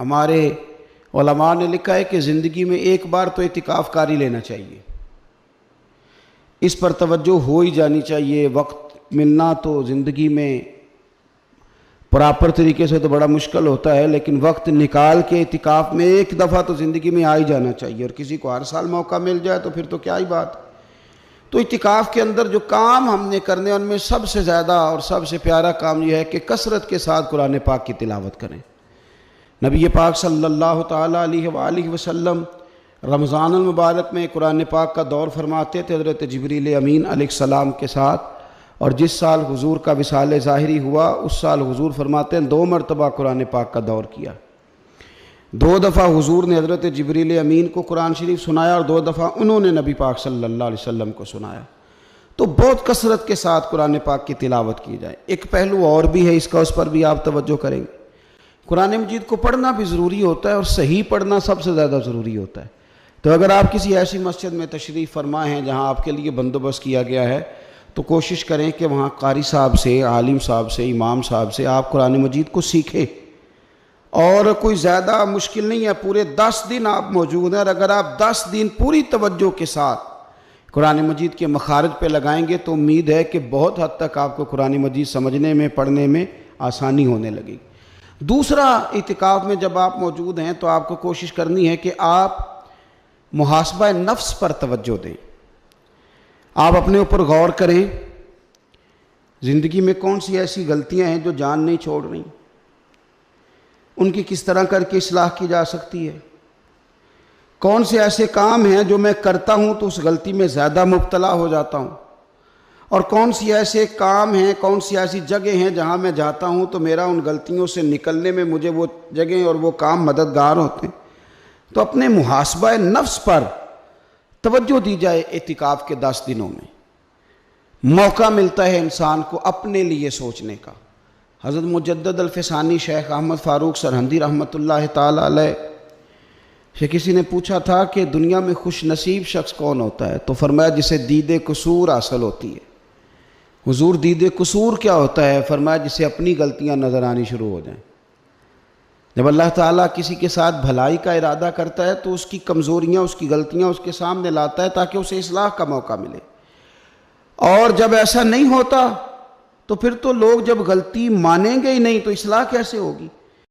ہمارے علماء نے لکھا ہے کہ زندگی میں ایک بار تو اعتکاف کاری لینا چاہیے، اس پر توجہ ہو ہی جانی چاہیے۔ وقت ملنا تو زندگی میں پراپر طریقے سے تو بڑا مشکل ہوتا ہے، لیکن وقت نکال کے اعتکاف میں ایک دفعہ تو زندگی میں آ ہی جانا چاہیے، اور کسی کو ہر سال موقع مل جائے تو پھر تو کیا ہی بات۔ تو اعتکاف کے اندر جو کام ہم نے کرنے ان میں سب سے زیادہ اور سب سے پیارا کام یہ ہے کہ کثرت کے ساتھ قرآن پاک کی تلاوت کریں۔ نبی پاک صلی اللہ تعالیٰ علیہ وآلہ وسلم رمضان المبارک میں قرآن پاک کا دور فرماتے تھے حضرت جبریل امین علیہ السلام کے ساتھ، اور جس سال حضور کا وصال ظاہری ہوا اس سال حضور فرماتے ہیں 2 مرتبہ قرآن پاک کا دور کیا۔ 2 دفعہ حضور نے حضرت جبریل امین کو قرآن شریف سنایا، اور 2 دفعہ انہوں نے نبی پاک صلی اللہ علیہ وسلم کو سنایا۔ تو بہت کثرت کے ساتھ قرآن پاک کی تلاوت کی جائے۔ ایک پہلو اور بھی ہے اس کا، اس پر بھی آپ توجہ کریں گے۔ قرآن مجید کو پڑھنا بھی ضروری ہوتا ہے، اور صحیح پڑھنا سب سے زیادہ ضروری ہوتا ہے۔ تو اگر آپ کسی ایسی مسجد میں تشریف فرما ہیں جہاں آپ کے لیے بندوبست کیا گیا ہے، تو کوشش کریں کہ وہاں قاری صاحب سے، عالم صاحب سے، امام صاحب سے آپ قرآن مجید کو سیکھیں۔ اور کوئی زیادہ مشکل نہیں ہے، پورے 10 دن آپ موجود ہیں، اور اگر آپ 10 دن پوری توجہ کے ساتھ قرآن مجید کے مخارج پہ لگائیں گے تو امید ہے کہ بہت حد تک آپ کو قرآن مجید سمجھنے میں، پڑھنے میں آسانی ہونے لگے گی۔ دوسرا، اعتکاف میں جب آپ موجود ہیں تو آپ کو کوشش کرنی ہے کہ آپ محاسبہ نفس پر توجہ دیں۔ آپ اپنے اوپر غور کریں، زندگی میں کون سی ایسی غلطیاں ہیں جو جان نہیں چھوڑ رہی، ان کی کس طرح کر کے اصلاح کی جا سکتی ہے۔ کون سے ایسے کام ہیں جو میں کرتا ہوں تو اس غلطی میں زیادہ مبتلا ہو جاتا ہوں، اور کون سی ایسے کام ہیں، کون سی ایسی جگہ ہیں جہاں میں جاتا ہوں تو میرا ان غلطیوں سے نکلنے میں مجھے وہ جگہیں اور وہ کام مددگار ہوتے ہیں۔ تو اپنے محاسبہ نفس پر توجہ دی جائے۔ اعتکاف کے 10 دنوں میں موقع ملتا ہے انسان کو اپنے لیے سوچنے کا۔ حضرت مجدد الفسانی شیخ احمد فاروق سرہندی رحمۃ اللہ تعالیٰ علیہ سے کسی نے پوچھا تھا کہ دنیا میں خوش نصیب شخص کون ہوتا ہے، تو فرمایا جسے دید قصور حاصل ہوتی ہے۔ حضور دید قصور کیا ہوتا ہے؟ فرمایا جسے اپنی غلطیاں نظر آنی شروع ہو جائیں۔ جب اللہ تعالیٰ کسی کے ساتھ بھلائی کا ارادہ کرتا ہے تو اس کی کمزوریاں، اس کی غلطیاں اس کے سامنے لاتا ہے تاکہ اسے اصلاح کا موقع ملے، اور جب ایسا نہیں ہوتا تو پھر تو لوگ جب غلطی مانیں گے ہی نہیں تو اصلاح کیسے ہوگی؟